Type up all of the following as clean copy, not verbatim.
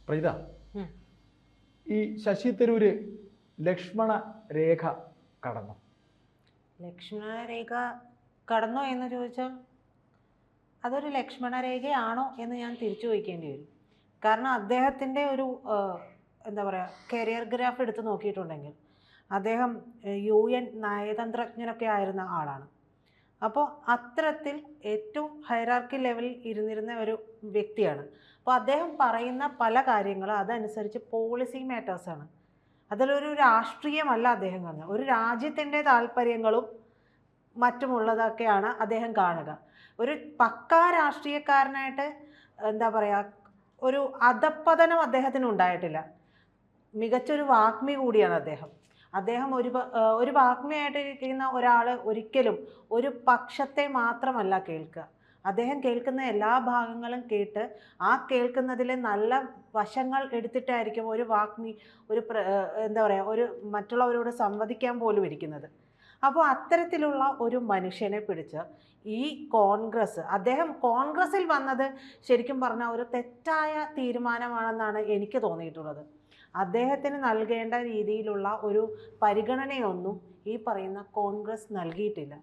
പ്രജിത, ഈ ശശി തരൂര് ലക്ഷ്മണ രേഖ കടന്നു. ലക്ഷ്മണ രേഖ കടന്നോ എന്ന് ചോദിച്ചാൽ അതൊരു ലക്ഷ്മണ രേഖയാണോ എന്ന് ഞാൻ തിരിച്ചു ചോദിക്കേണ്ടി വരും. കാരണം അദ്ദേഹത്തിൻ്റെ ഒരു എന്താ പറയുക, കരിയർ ഗ്രാഫ് എടുത്ത് നോക്കിയിട്ടുണ്ടെങ്കിൽ അദ്ദേഹം UN നയതന്ത്രജ്ഞനൊക്കെ ആയിരുന്ന ആളാണ്. അപ്പോൾ അത്തരത്തിൽ ഏറ്റവും ഹൈറാർക്കി ലെവലിൽ ഇരുന്നിരുന്ന ഒരു വ്യക്തിയാണ്. അപ്പോൾ അദ്ദേഹം പറയുന്ന പല കാര്യങ്ങളും അതനുസരിച്ച് പോളിസി മാറ്റേഴ്സാണ്. അതിലൊരു രാഷ്ട്രീയമല്ല അദ്ദേഹം കാണുന്നത്. ഒരു രാജ്യത്തിൻ്റെ താല്പര്യങ്ങളും മറ്റുമുള്ളതൊക്കെയാണ് അദ്ദേഹം കാണുക. ഒരു പക്കാ രാഷ്ട്രീയക്കാരനായിട്ട് എന്താ പറയുക, ഒരു അധപ്പതനം അദ്ദേഹത്തിന് ഉണ്ടായിട്ടില്ല. മികച്ചൊരു വാഗ്മി കൂടിയാണ് അദ്ദേഹം. ഒരു വാഗ്മിയായിട്ടിരിക്കുന്ന ഒരാൾ ഒരിക്കലും ഒരു പക്ഷത്തെ മാത്രമല്ല കേൾക്കുക. അദ്ദേഹം കേൾക്കുന്ന എല്ലാ ഭാഗങ്ങളും കേട്ട് ആ കേൾക്കുന്നതിലെ നല്ല വശങ്ങൾ എടുത്തിട്ടായിരിക്കും ഒരു വാഗ്മി എന്താ പറയുക, ഒരു മറ്റുള്ളവരോട് സംവദിക്കാൻ പോലും ഇരിക്കുന്നത്. അപ്പോൾ അത്തരത്തിലുള്ള ഒരു മനുഷ്യനെ പിടിച്ച് ഈ അദ്ദേഹം കോൺഗ്രസിൽ വന്നത് ശരിക്കും പറഞ്ഞാൽ ഒരു തെറ്റായ തീരുമാനമാണെന്നാണ് എനിക്ക് തോന്നിയിട്ടുള്ളത്. അദ്ദേഹത്തിന് നൽകേണ്ട രീതിയിലുള്ള ഒരു പരിഗണനയൊന്നും ഈ പറയുന്ന കോൺഗ്രസ് നൽകിയിട്ടില്ല.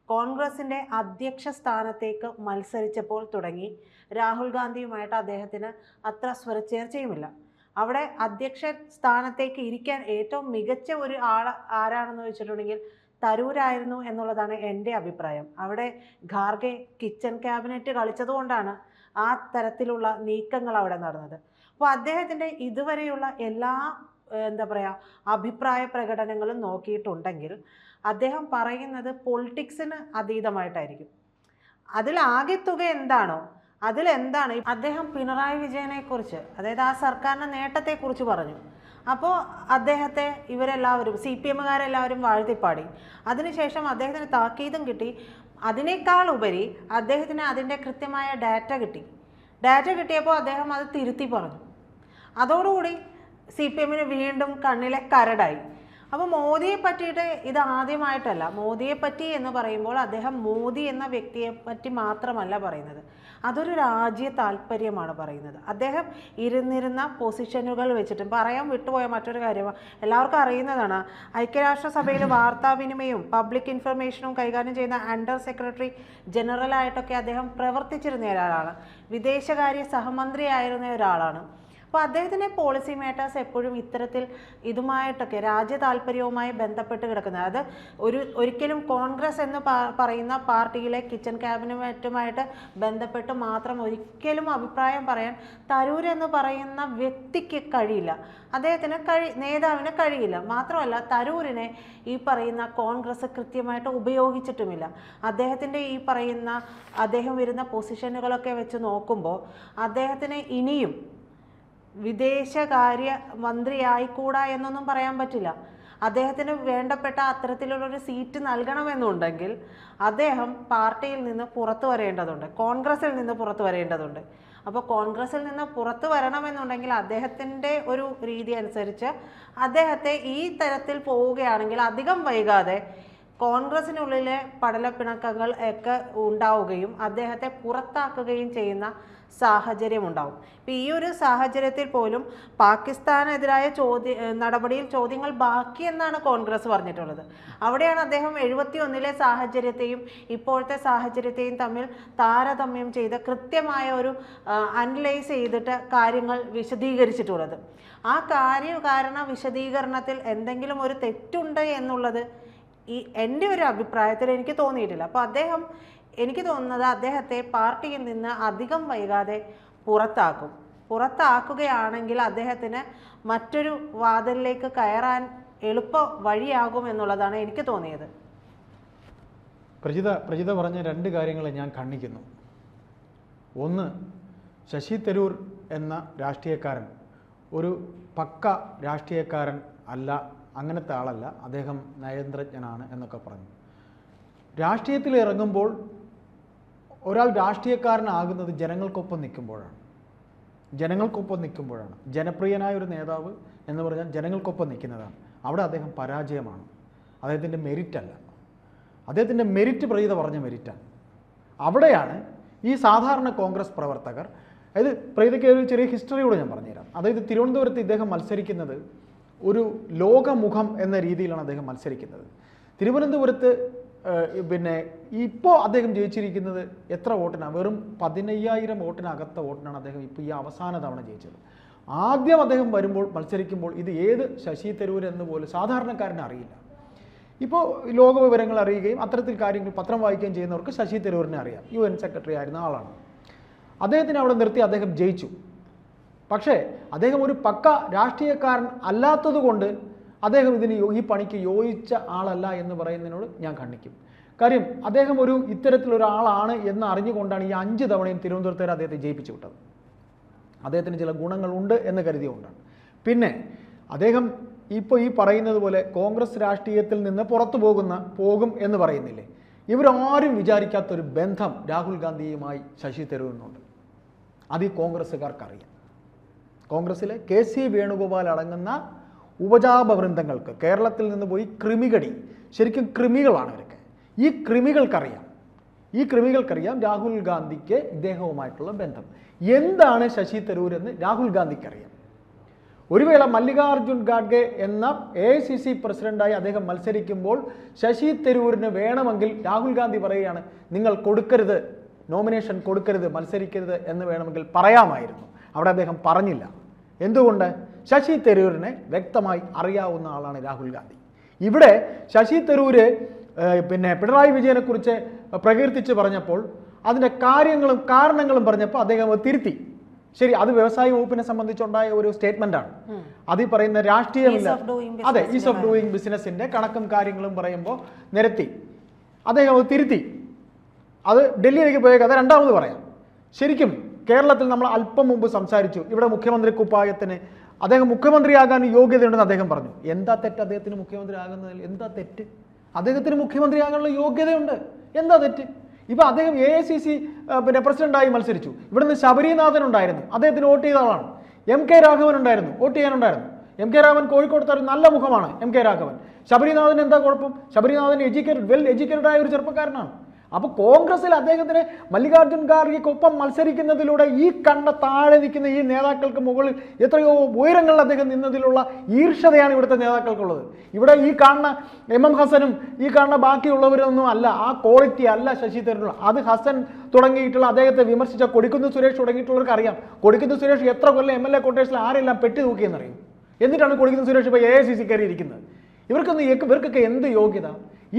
കോൺഗ്രസിൻ്റെ അധ്യക്ഷ സ്ഥാനത്തേക്ക് മത്സരിച്ചപ്പോൾ തുടങ്ങി രാഹുൽ ഗാന്ധിയുമായിട്ട് അദ്ദേഹത്തിന് അത്ര സ്വരച്ചേർച്ചയുമില്ല. അവിടെ അധ്യക്ഷ സ്ഥാനത്തേക്ക് ഇരിക്കാൻ ഏറ്റവും മികച്ച ഒരു ആരാണെന്ന് വെച്ചിട്ടുണ്ടെങ്കിൽ തരൂരായിരുന്നു എന്നുള്ളതാണ് എൻ്റെ അഭിപ്രായം. അവിടെ ഖാർഗെ കിച്ചൺ ക്യാബിനറ്റ് കളിച്ചതുകൊണ്ടാണ് ആ തരത്തിലുള്ള നീക്കങ്ങൾ അവിടെ നടന്നത്. അപ്പോൾ അദ്ദേഹത്തിൻ്റെ ഇതുവരെയുള്ള എല്ലാ എന്താ പറയുക അഭിപ്രായ പ്രകടനങ്ങളും നോക്കിയിട്ടുണ്ടെങ്കിൽ അദ്ദേഹം പറയുന്നത് പൊളിറ്റിക്സിന് അതീതമായിട്ടായിരിക്കും. അതിലാകെത്തുക എന്താണോ അതിലെന്താണ് അദ്ദേഹം പിണറായി വിജയനെക്കുറിച്ച്, അതായത് ആ സർക്കാരിൻ്റെ നേട്ടത്തെക്കുറിച്ച് പറഞ്ഞു. അപ്പോൾ അദ്ദേഹത്തെ ഇവരെല്ലാവരും CPM-കാരെല്ലാവരും വാഴ്ത്തിപ്പാടി. അതിനുശേഷം അദ്ദേഹത്തിന് താക്കീതും കിട്ടി. അതിനേക്കാൾ ഉപരി അദ്ദേഹത്തിന് അതിൻ്റെ കൃത്യമായ ഡാറ്റ കിട്ടിയപ്പോൾ അദ്ദേഹം അത് തിരുത്തി പറഞ്ഞു. അതോടുകൂടി CPM-ന് വീണ്ടും കണ്ണിലെ കരടായി. അപ്പോൾ മോദിയെ പറ്റിയിട്ട് ഇത് ആദ്യമായിട്ടല്ല. മോദിയെ പറ്റി എന്ന് പറയുമ്പോൾ അദ്ദേഹം മോദി എന്ന വ്യക്തിയെ പറ്റി മാത്രമല്ല പറയുന്നത്, അതൊരു രാജ്യ താല്പര്യമാണ് പറയുന്നത്. അദ്ദേഹം ഇരുന്നിരുന്ന പൊസിഷനുകൾ വെച്ചിട്ടും പറയാൻ വിട്ടുപോയ മറ്റൊരു കാര്യമാണ്, എല്ലാവർക്കും അറിയുന്നതാണ്. ഐക്യരാഷ്ട്രസഭയിൽ വാർത്താവിനിമയവും പബ്ലിക് ഇൻഫർമേഷനും കൈകാര്യം ചെയ്യുന്ന അണ്ടർ സെക്രട്ടറി ജനറലായിട്ടൊക്കെ അദ്ദേഹം പ്രവർത്തിച്ചിരുന്ന ഒരാളാണ്. വിദേശകാര്യ സഹമന്ത്രിയായിരുന്ന ഒരാളാണ്. അപ്പോൾ അദ്ദേഹത്തിൻ്റെ പോളിസി മാറ്റേഴ്സ് എപ്പോഴും ഇത്തരത്തിൽ ഇതുമായിട്ടൊക്കെ രാജ്യ താല്പര്യവുമായി ബന്ധപ്പെട്ട് കിടക്കുന്നത്. അത് ഒരിക്കലും കോൺഗ്രസ് എന്ന് പറയുന്ന പാർട്ടിയിലെ കിച്ചൺ ക്യാബിനറ്റുമായിട്ട് ബന്ധപ്പെട്ട് മാത്രം ഒരിക്കലും അഭിപ്രായം പറയാൻ തരൂർ എന്ന് പറയുന്ന വ്യക്തിക്ക് കഴിയില്ല. നേതാവിന് കഴിയില്ല. മാത്രമല്ല തരൂരിനെ ഈ പറയുന്ന കോൺഗ്രസ് കൃത്യമായിട്ട് ഉപയോഗിച്ചിട്ടുമില്ല. അദ്ദേഹത്തിൻ്റെ ഈ പറയുന്ന അദ്ദേഹം വരുന്ന പൊസിഷനുകളൊക്കെ വെച്ച് നോക്കുമ്പോൾ അദ്ദേഹത്തിന് ഇനിയും വിദേശകാര്യ മന്ത്രിയായിക്കൂടാ എന്നൊന്നും പറയാൻ പറ്റില്ല. അദ്ദേഹത്തിന് വേണ്ടപ്പെട്ട അത്തരത്തിലുള്ളൊരു സീറ്റ് നൽകണമെന്നുണ്ടെങ്കിൽ അദ്ദേഹം പാർട്ടിയിൽ നിന്ന് പുറത്തു വരേണ്ടതുണ്ട്, കോൺഗ്രസിൽ നിന്ന് പുറത്തു വരേണ്ടതുണ്ട്. അപ്പോൾ കോൺഗ്രസിൽ നിന്ന് പുറത്തു വരണമെന്നുണ്ടെങ്കിൽ അദ്ദേഹത്തിൻ്റെ ഒരു രീതി അനുസരിച്ച് അദ്ദേഹത്തെ ഈ തരത്തിൽ പോവുകയാണെങ്കിൽ അധികം വൈകാതെ കോൺഗ്രസിനുള്ളിലെ പടലപ്പിണക്കങ്ങൾ ഒക്കെ ഉണ്ടാവുകയും അദ്ദേഹത്തെ പുറത്താക്കുകയും ചെയ്യുന്ന സാഹചര്യം ഉണ്ടാവും. ഇപ്പം ഈ ഒരു സാഹചര്യത്തിൽ പോലും പാകിസ്ഥാനെതിരായ നടപടിയിൽ ചോദ്യങ്ങൾ ബാക്കിയെന്നാണ് കോൺഗ്രസ് പറഞ്ഞിട്ടുള്ളത്. അവിടെയാണ് അദ്ദേഹം 71-ലെ സാഹചര്യത്തെയും ഇപ്പോഴത്തെ സാഹചര്യത്തെയും തമ്മിൽ താരതമ്യം ചെയ്ത് കൃത്യമായ ഒരു അനലൈസ് ചെയ്തിട്ട് കാര്യങ്ങൾ വിശദീകരിച്ചിട്ടുള്ളത്. ആ കാര്യകാരണ വിശദീകരണത്തിൽ എന്തെങ്കിലും ഒരു തെറ്റുണ്ട് എന്നുള്ളത് എൻ്റെ ഒരു അഭിപ്രായത്തിൽ എനിക്ക് തോന്നിയിട്ടില്ല. അപ്പോൾ എനിക്ക് തോന്നുന്നത് അദ്ദേഹത്തെ പാർട്ടിയിൽ നിന്ന് അധികം വൈകാതെ പുറത്താക്കുകയാണെങ്കിൽ അദ്ദേഹത്തിന് മറ്റൊരു വാതിലിലേക്ക് കയറാൻ എളുപ്പ വഴിയാകും എന്നുള്ളതാണ് എനിക്ക് തോന്നിയത്. പ്രജിത പറഞ്ഞ രണ്ട് കാര്യങ്ങൾ ഞാൻ ഖണ്ഡിക്കുന്നു. ഒന്ന്, ശശി തരൂർ എന്ന രാഷ്ട്രീയക്കാരൻ ഒരു പക്ക രാഷ്ട്രീയക്കാരൻ അല്ല, അങ്ങനത്തെ ആളല്ല, അദ്ദേഹം നയതന്ത്രജ്ഞനാണ് എന്നൊക്കെ പറഞ്ഞു. രാഷ്ട്രീയത്തിൽ ഇറങ്ങുമ്പോൾ ഒരാൾ രാഷ്ട്രീയക്കാരനാകുന്നത് ജനങ്ങൾക്കൊപ്പം നിൽക്കുമ്പോഴാണ്. ജനപ്രിയനായ ഒരു നേതാവ് എന്ന് പറഞ്ഞാൽ ജനങ്ങൾക്കൊപ്പം നിൽക്കുന്നതാണ്. അവിടെ അദ്ദേഹം പരാജയമാണ്, അദ്ദേഹത്തിൻ്റെ മെരിറ്റല്ല. അദ്ദേഹത്തിൻ്റെ മെരിറ്റ് പ്രജിത പറഞ്ഞ മെരിറ്റാണ്. അവിടെയാണ് ഈ സാധാരണ കോൺഗ്രസ് പ്രവർത്തകർ, അതായത് പ്രജിതയ്ക്ക് ഒരു ചെറിയ ഹിസ്റ്ററി കൂടെ ഞാൻ പറഞ്ഞുതരാം. അതായത് തിരുവനന്തപുരത്ത് ഇദ്ദേഹം മത്സരിക്കുന്നത് ഒരു ലോകമുഖം എന്ന രീതിയിലാണ് അദ്ദേഹം മത്സരിക്കുന്നത്. തിരുവനന്തപുരത്ത് പിന്നെ ഇപ്പോൾ അദ്ദേഹം ജയിച്ചിരിക്കുന്നത് എത്ര വോട്ടിനാണ്? വെറും 15,000 വോട്ടിനകത്ത വോട്ടിനാണ് അദ്ദേഹം ഇപ്പോൾ ഈ അവസാന തവണ ജയിച്ചത്. ആദ്യം അദ്ദേഹം മത്സരിക്കുമ്പോൾ ഇത് ഏത് ശശി തരൂർ എന്ന് പോലും സാധാരണക്കാരന് അറിയില്ല. ഇപ്പോൾ ലോക വിവരങ്ങൾ അറിയുകയും അത്തരത്തിൽ കാര്യങ്ങൾ പത്രം വായിക്കുകയും ചെയ്യുന്നവർക്ക് ശശി തരൂരിനെ അറിയാം. UN സെക്രട്ടറി ആയിരുന്ന ആളാണ്. അദ്ദേഹത്തിന് അവിടെ നിർത്തി അദ്ദേഹം ജയിച്ചു. പക്ഷേ അദ്ദേഹം ഒരു പക്ക രാഷ്ട്രീയക്കാരൻ അല്ലാത്തത് കൊണ്ട് അദ്ദേഹം ഈ പണിക്ക് യോജിച്ച ആളല്ല എന്ന് പറയുന്നതിനോട് ഞാൻ ഖണ്ഡിക്കും. കാര്യം അദ്ദേഹം ഇത്തരത്തിലൊരാളാണ് എന്ന് അറിഞ്ഞുകൊണ്ടാണ് ഈ 5 തവണയും തിരുവനന്തപുരത്തുകാർ അദ്ദേഹത്തെ ജയിപ്പിച്ചു വിട്ടത്. അദ്ദേഹത്തിന് ചില ഗുണങ്ങളുണ്ട് എന്ന് കരുതിയുകൊണ്ടാണ്. പിന്നെ അദ്ദേഹം ഇപ്പോൾ ഈ പറയുന്നത് പോലെ കോൺഗ്രസ് രാഷ്ട്രീയത്തിൽ നിന്ന് പുറത്തു പോകും എന്ന് പറയുന്നില്ലേ, ഇവരാരും വിചാരിക്കാത്തൊരു ബന്ധം രാഹുൽ ഗാന്ധിയുമായി ശശി തരൂരിനുണ്ട്. അത് ഈ കോൺഗ്രസ്സുകാർക്കറിയാം. കോൺഗ്രസ്സിലെ KC വേണുഗോപാൽ അടങ്ങുന്ന ഉപജാപവൃന്ദങ്ങൾക്ക് കേരളത്തിൽ നിന്ന് പോയി കൃമികടി, ശരിക്കും കൃമികളാണ് ഇവരൊക്കെ. ഈ കൃമികൾക്കറിയാം രാഹുൽ ഗാന്ധിക്ക് ഇദ്ദേഹവുമായിട്ടുള്ള ബന്ധം എന്താണ് ശശി തരൂർ എന്ന് രാഹുൽ ഗാന്ധിക്കറിയാം. ഒരു വേള മല്ലികാർജുൻ ഖാർഗെ എന്ന AICC പ്രസിഡന്റായി അദ്ദേഹം മത്സരിക്കുമ്പോൾ ശശി തരൂരിന് വേണമെങ്കിൽ രാഹുൽ ഗാന്ധി പറയുകയാണ്, നിങ്ങൾ കൊടുക്കരുത്, നോമിനേഷൻ കൊടുക്കരുത്, മത്സരിക്കരുത് എന്ന് വേണമെങ്കിൽ പറയാമായിരുന്നു. അവിടെ അദ്ദേഹം പറഞ്ഞില്ല. എന്തുകൊണ്ട്? ശശി തരൂരിനെ വ്യക്തമായി അറിയാവുന്ന ആളാണ് രാഹുൽ ഗാന്ധി. ഇവിടെ ശശി തരൂര് പിന്നെ പിണറായി വിജയനെക്കുറിച്ച് പ്രകീർത്തിച്ച് പറഞ്ഞപ്പോൾ അതിൻ്റെ കാര്യങ്ങളും കാരണങ്ങളും പറഞ്ഞപ്പോൾ അദ്ദേഹം തിരുത്തി. ശരി, അത് വ്യവസായ വകുപ്പിനെ സംബന്ധിച്ചുണ്ടായ ഒരു സ്റ്റേറ്റ്മെന്റാണ്. അതിൽ പറയുന്ന രാഷ്ട്രീയമില്ല, അതെ, ഈസ് ഓഫ് ഡൂയിങ് ബിസിനസിന്റെ കണക്കും കാര്യങ്ങളും പറയുമ്പോൾ നിരത്തി അദ്ദേഹം അത് തിരുത്തി. അത് ഡൽഹിയിലേക്ക് പോയ കഥ രണ്ടാമത് പറയാം. ശരിക്കും കേരളത്തിൽ നമ്മൾ അല്പം മുമ്പ് സംസാരിച്ചു, ഇവിടെ മുഖ്യമന്ത്രി കുപ്പായത്തിന് അദ്ദേഹം മുഖ്യമന്ത്രിയാകാൻ യോഗ്യതയുണ്ടെന്ന് അദ്ദേഹം പറഞ്ഞു. എന്താ തെറ്റ് അദ്ദേഹത്തിന് മുഖ്യമന്ത്രി ആകുന്നതിൽ? എന്താ തെറ്റ്? അദ്ദേഹത്തിന് മുഖ്യമന്ത്രിയാകാനുള്ള യോഗ്യതയുണ്ട്. എന്താ തെറ്റ്? ഇപ്പം അദ്ദേഹം AICC പിന്നെ പ്രസിഡന്റായി മത്സരിച്ചു. ഇവിടുന്ന് ശബരിനാഥൻ ഉണ്ടായിരുന്നു, അദ്ദേഹത്തിന് വോട്ട് ചെയ്ത ആളാണ്. MK രാഘവൻ ഉണ്ടായിരുന്നു, വോട്ട് ചെയ്യാനുണ്ടായിരുന്നു. MK രാഘവൻ കോഴിക്കോട്ടെ ഒരു നല്ല മുഖമാണ്. MK രാഘവൻ. ശബരിനാഥൻ എന്താ കുഴപ്പം? ശബരിനാഥൻ വെൽ എഡ്യൂക്കേറ്റഡ് ആയ ഒരു ചെറുപ്പക്കാരനാണ്. അപ്പോൾ കോൺഗ്രസിൽ അദ്ദേഹത്തിന് മല്ലികാർജുൻ ഖാർഗെക്കൊപ്പം മത്സരിക്കുന്നതിലൂടെ ഈ താഴെ നിൽക്കുന്ന ഈ നേതാക്കൾക്ക് മുകളിൽ എത്രയോ ഉയരങ്ങളിൽ അദ്ദേഹം നിന്നതിലുള്ള ഈർഷ്യതയാണ് ഇവിടുത്തെ നേതാക്കൾക്കുള്ളത്. ഇവിടെ ഈ കാണുന്ന MM ഹസനും ഈ കാണുന്ന ബാക്കിയുള്ളവരൊന്നും അല്ല, ആ ക്വാളിറ്റി അല്ല ശശി തരൂരിനുള്ള. അത് ഹസൻ തുടങ്ങിയിട്ടുള്ള അദ്ദേഹത്തെ വിമർശിച്ച കൊടിക്കുന്ന് സുരേഷ് തുടങ്ങിയിട്ടുള്ളവർക്ക് അറിയാം. കൊടിക്കുന്ന് സുരേഷ് എത്ര കൊല്ലം MLA ക്വാർട്ടേഴ്സിൽ ആരെല്ലാം പെട്ടി തൂക്കിയെന്നറിയും. എന്നിട്ടാണ് കൊടിക്കുന്ന് സുരേഷ് ഇപ്പോൾ AICC കയറിയിരിക്കുന്നത്. ഇവർക്കൊക്കെ എന്ത് യോഗ്യത?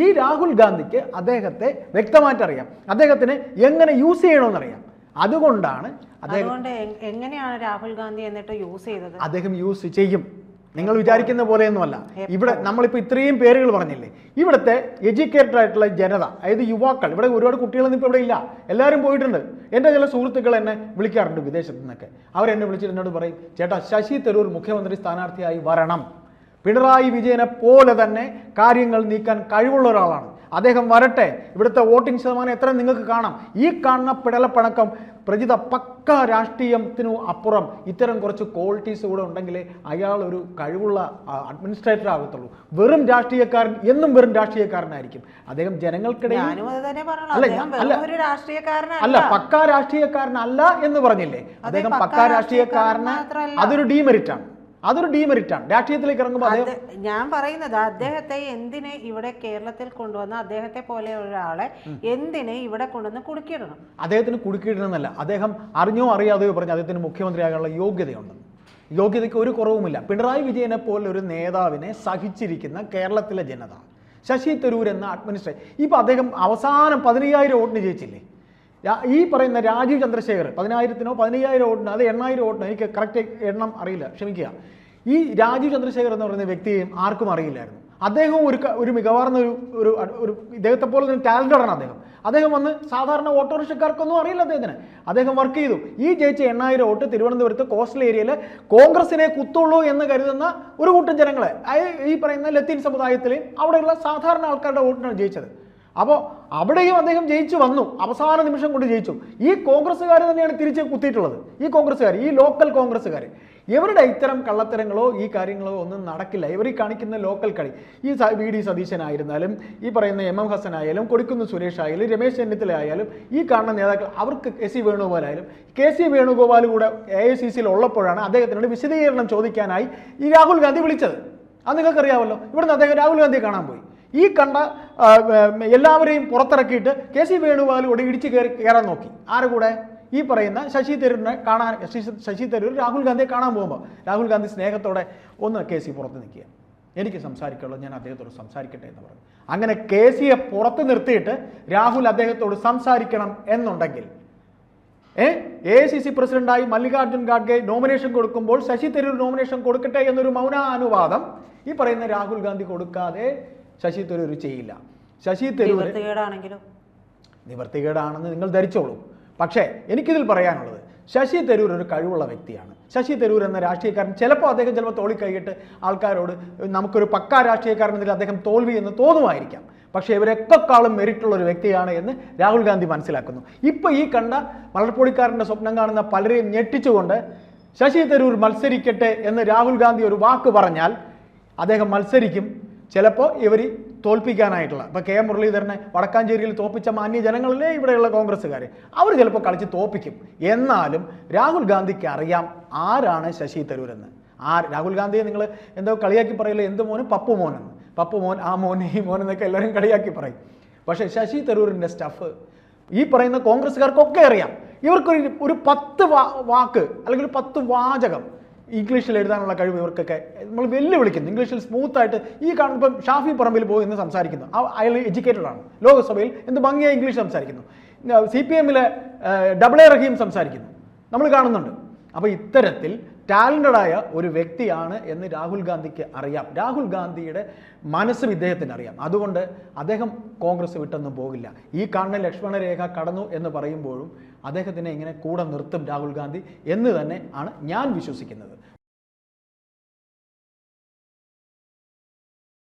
ഈ രാഹുൽ ഗാന്ധിക്ക് അദ്ദേഹത്തെ വ്യക്തമായിട്ട് അറിയാം, അദ്ദേഹത്തിന് എങ്ങനെ യൂസ് ചെയ്യണമെന്നറിയാം. അതുകൊണ്ടാണ് എങ്ങനെയാണ് രാഹുൽ ഗാന്ധി എന്നിട്ട് യൂസ് ചെയ്തത്? അദ്ദേഹം യൂസ് ചെയ്യും. നിങ്ങൾ വിചാരിക്കുന്ന പോലെയൊന്നുമല്ല. ഇവിടെ നമ്മളിപ്പോൾ ഇത്രയും പേരുകൾ പറഞ്ഞില്ലേ, ഇവിടുത്തെ എഡ്യൂക്കേറ്റഡ് ആയിട്ടുള്ള ജനത, അതായത് യുവാക്കൾ, ഇവിടെ ഒരുപാട് കുട്ടികളൊന്നും ഇപ്പോൾ ഇവിടെ ഇല്ല, എല്ലാവരും പോയിട്ടുണ്ട്. എൻ്റെ ചില സുഹൃത്തുക്കൾ എന്നെ വിളിക്കാറുണ്ട് വിദേശത്തു നിന്നൊക്കെ. അവരെന്നെ വിളിച്ചിട്ട് എന്നോട് പറയും, ചേട്ടാ ശശി തരൂർ മുഖ്യമന്ത്രി സ്ഥാനാർത്ഥിയായി വരണം, പിണറായി വിജയനെ പോലെ തന്നെ കാര്യങ്ങൾ നീക്കാൻ കഴിവുള്ള ഒരാളാണ്, അദ്ദേഹം വരട്ടെ, ഇവിടുത്തെ വോട്ടിംഗ് ശതമാനം എത്ര നിങ്ങൾക്ക് കാണാം. ഈ കാണുന്ന പിടലപ്പണക്കം പ്രജിത പക്ക രാഷ്ട്രീയത്തിനു അപ്പുറം ഇത്തരം കുറച്ച് ക്വാളിറ്റീസ് കൂടെ ഉണ്ടെങ്കിലേ അയാൾ ഒരു കഴിവുള്ള അഡ്മിനിസ്ട്രേറ്റർ ആകത്തുള്ളൂ. വെറും രാഷ്ട്രീയക്കാരൻ എന്നും വെറും രാഷ്ട്രീയക്കാരനായിരിക്കും. അദ്ദേഹം ജനങ്ങൾക്കിടയിൽ അല്ല, പക്ക രാഷ്ട്രീയക്കാരനല്ല എന്ന് പറഞ്ഞില്ലേ. അദ്ദേഹം പക്ക രാഷ്ട്രീയക്കാരന് അതൊരു ഡീമെറിറ്റാണ്. രാഷ്ട്രീയത്തിലേക്ക് ഇറങ്ങുമ്പോൾ ഞാൻ പറയുന്നത് അദ്ദേഹത്തെ എന്തിനെ ഇവിടെ കേരളത്തിൽ കൊണ്ടുവന്ന് അദ്ദേഹത്തെ പോലെ ഒരാളെ എന്തിനെ ഇവിടെ കൊണ്ടുവന്ന് കുടുക്കിയിടണം? അദ്ദേഹത്തിന് കുടുക്കിയിടണമെന്നല്ല, അദ്ദേഹം അറിഞ്ഞോ അറിയാതെയോ പറഞ്ഞ് അദ്ദേഹത്തിന് മുഖ്യമന്ത്രിയാകാനുള്ള യോഗ്യതയുണ്ടെന്ന്. യോഗ്യതയ്ക്ക് ഒരു കുറവുമില്ല. പിണറായി വിജയനെ പോലെ ഒരു നേതാവിനെ സഹിച്ചിരിക്കുന്ന കേരളത്തിലെ ജനത, ശശി തരൂർ എന്ന അഡ്മിനിസ്ട്രേറ്റർ, ഇപ്പം അദ്ദേഹം അവസാനം 15,000 വോട്ടിന് ജയിച്ചില്ലേ. ഈ പറയുന്ന രാജീവ് ചന്ദ്രശേഖർ 10,000-നോ 15,000 വോട്ടിന്, അത് 8,000 വോട്ടിന്, എനിക്ക് കറക്റ്റ് എണ്ണം അറിയില്ല, ക്ഷമിക്കുക. ഈ രാജീവ് ചന്ദ്രശേഖർ എന്ന് പറയുന്ന വ്യക്തിയെയും ആർക്കും അറിയില്ലായിരുന്നു. അദ്ദേഹവും ഒരു മികവാർന്ന ഒരു ഇദ്ദേഹത്തെ പോലെ തന്നെ ടാലന്റഡാണ് അദ്ദേഹം. അദ്ദേഹം വന്ന് സാധാരണ ഓട്ടോറിക്ഷക്കാർക്കൊന്നും അറിയില്ല അദ്ദേഹത്തിന്. അദ്ദേഹം വർക്ക് ചെയ്തു. ഈ ജയിച്ച 8,000 വോട്ട് തിരുവനന്തപുരത്ത് കോസ്റ്റൽ ഏരിയയിൽ കോൺഗ്രസിനെ കുത്തുള്ളൂ എന്ന് കരുതുന്ന ഒരു കൂട്ടം ജനങ്ങളെ, ഈ പറയുന്ന ലത്തീൻ സമുദായത്തിലെയും അവിടെയുള്ള സാധാരണ ആൾക്കാരുടെ വോട്ടിനാണ് ജയിച്ചത്. അപ്പോൾ അവിടെയും അദ്ദേഹം ജയിച്ചു വന്നു, അവസാന നിമിഷം കൊണ്ട് ജയിച്ചു. ഈ കോൺഗ്രസ്സുകാർ തന്നെയാണ് തിരിച്ച് കുത്തിയിട്ടുള്ളത്. ഈ കോൺഗ്രസ്സുകാർ, ഈ ലോക്കൽ കോൺഗ്രസ്സുകാർ. ഇവരുടെ ഇത്തരം കള്ളത്തരങ്ങളോ ഈ കാര്യങ്ങളോ ഒന്നും നടക്കില്ല. ഇവർ ഈ കാണിക്കുന്ന ലോക്കൽ കളി, ഈ വി.ഡി. സതീശനായിരുന്നാലും ഈ പറയുന്ന എം.എം. ഹസൻ ആയാലും കൊടിക്കുന്ന് സുരേഷ് ആയാലും രമേശ് ചെന്നിത്തല ആയാലും ഈ കാണുന്ന നേതാക്കൾ, അവർക്ക് കെ.സി. വേണുഗോപാൽ ആയാലും, കെ.സി. വേണുഗോപാൽ കൂടെ AICCയിൽ ഉള്ളപ്പോഴാണ് അദ്ദേഹത്തിനോട് വിശദീകരണം ചോദിക്കാനായി ഈ രാഹുൽ ഗാന്ധി വിളിച്ചത്. അത് നിങ്ങൾക്കറിയാമല്ലോ. ഇവിടുന്ന് അദ്ദേഹം രാഹുൽ ഗാന്ധിയെ കാണാൻ പോയി. ഈ കണ്ട എല്ലാവരെയും പുറത്തിറക്കിയിട്ട് കെ.സി. വേണുഗോപാൽ കൂടെ ഇടിച്ച് കയറാൻ നോക്കി. ആരുടെ കൂടെ? ഈ പറയുന്ന ശശി തരൂരിനെ കാണാൻ. ശശി തരൂർ രാഹുൽ ഗാന്ധിയെ കാണാൻ പോകുമ്പോൾ രാഹുൽ ഗാന്ധി സ്നേഹത്തോടെ ഒന്ന് കെ.സി. പുറത്ത് നിൽക്കുക, എനിക്ക് സംസാരിക്കുള്ളൂ, ഞാൻ അദ്ദേഹത്തോട് സംസാരിക്കട്ടെ എന്ന് പറഞ്ഞു. അങ്ങനെ കെ.സിയെ പുറത്ത് നിർത്തിയിട്ട് രാഹുൽ അദ്ദേഹത്തോട് സംസാരിക്കണം എന്നുണ്ടെങ്കിൽ AICC പ്രസിഡന്റായി മല്ലികാർജ്ജുൻ ഖാർഗെ നോമിനേഷൻ കൊടുക്കുമ്പോൾ ശശി തരൂർ നോമിനേഷൻ കൊടുക്കട്ടെ എന്നൊരു മൗനാനുവാദം ഈ പറയുന്ന രാഹുൽ ഗാന്ധി കൊടുക്കാതെ ശശി തരൂർ ചെയ്യില്ല. ശശി തരൂർ നിവർത്തികേടാണെന്ന് നിങ്ങൾ ധരിച്ചോളൂ. പക്ഷേ എനിക്കിതിൽ പറയാനുള്ളത്, ശശി തരൂർ ഒരു കഴിവുള്ള വ്യക്തിയാണ്. ശശി തരൂർ എന്ന രാഷ്ട്രീയക്കാരൻ ചിലപ്പോൾ തോളി കൈയിട്ട് ആൾക്കാരോട് നമുക്കൊരു പക്കാ രാഷ്ട്രീയക്കാരനെതിൽ അദ്ദേഹം തോൽവി എന്ന് തോന്നുമായിരിക്കാം. പക്ഷേ ഇവരെക്കാളും മെറിറ്റുള്ള ഒരു വ്യക്തിയാണ് എന്ന് രാഹുൽ ഗാന്ധി മനസ്സിലാക്കുന്നു. ഇപ്പോൾ ഈ കണ്ട വളർപ്പൊടിക്കാരൻ്റെ സ്വപ്നം കാണുന്ന പലരെയും ഞെട്ടിച്ചുകൊണ്ട് ശശി തരൂർ മത്സരിക്കട്ടെ എന്ന് രാഹുൽ ഗാന്ധി ഒരു വാക്ക് പറഞ്ഞാൽ അദ്ദേഹം മത്സരിക്കും. ചിലപ്പോൾ ഇവർ തോൽപ്പിക്കാനായിട്ടുള്ള, ഇപ്പോൾ കെ മുരളീധരനെ വടക്കാഞ്ചേരിയിൽ തോൽപ്പിച്ച മാന്യ ജനങ്ങളിലെ ഇവിടെയുള്ള കോൺഗ്രസ്സുകാർ, അവർ ചിലപ്പോൾ കളിച്ച് തോൽപ്പിക്കും. എന്നാലും രാഹുൽ ഗാന്ധിക്ക് അറിയാം ആരാണ് ശശി തരൂരെന്ന്. രാഹുൽ ഗാന്ധിയെ നിങ്ങൾ എന്തോ കളിയാക്കി പറയില്ല, എന്ത് മോനും പപ്പു മോനെന്ന്. പപ്പു മോൻ, ആ മോൻ, ഈ മോൻ എന്നൊക്കെ എല്ലാവരും കളിയാക്കി പറയും. പക്ഷേ ശശി തരൂരിൻ്റെ സ്റ്റഫ് ഈ പറയുന്ന കോൺഗ്രസ്സുകാർക്കൊക്കെ അറിയാം. ഇവർക്കൊരു 10 വാക്ക് അല്ലെങ്കിൽ 10 വാചകം ഇംഗ്ലീഷിൽ എഴുതാനുള്ള കഴിവ് ഇവർക്കൊക്കെ നമ്മൾ വെല്ലുവിളിക്കുന്നു. ഇംഗ്ലീഷിൽ സ്മൂത്തായിട്ട് ഈ കാണുമ്പം ഷാഫി പറമ്പിൽ പോയി എന്ന് സംസാരിക്കുന്നു. അയാൾ എഡ്യൂക്കേറ്റഡ് ആണ്. ലോകസഭയിൽ എന്ത് ഭംഗിയായി ഇംഗ്ലീഷ് സംസാരിക്കുന്നു. CPM-ലെ ഡബിൾ റഹീം സംസാരിക്കുന്നു, നമ്മൾ കാണുന്നുണ്ട്. അപ്പോൾ ഇത്തരത്തിൽ ടാലൻറ്റഡായ ഒരു വ്യക്തിയാണ് എന്ന് രാഹുൽ ഗാന്ധിക്ക് അറിയാം. രാഹുൽ ഗാന്ധിയുടെ മനസ്സും ഇദ്ദേഹത്തിന് അറിയാം. അതുകൊണ്ട് അദ്ദേഹം കോൺഗ്രസ് വിട്ടൊന്നും പോകില്ല. ഈ കാണുന്ന ലക്ഷ്മണരേഖ കടന്നു എന്ന് പറയുമ്പോഴും അദ്ദേഹത്തിനെ ഇങ്ങനെ കൂടെ നിർത്തും രാഹുൽ ഗാന്ധി എന്ന് തന്നെ ആണ് ഞാൻ വിശ്വസിക്കുന്നത്.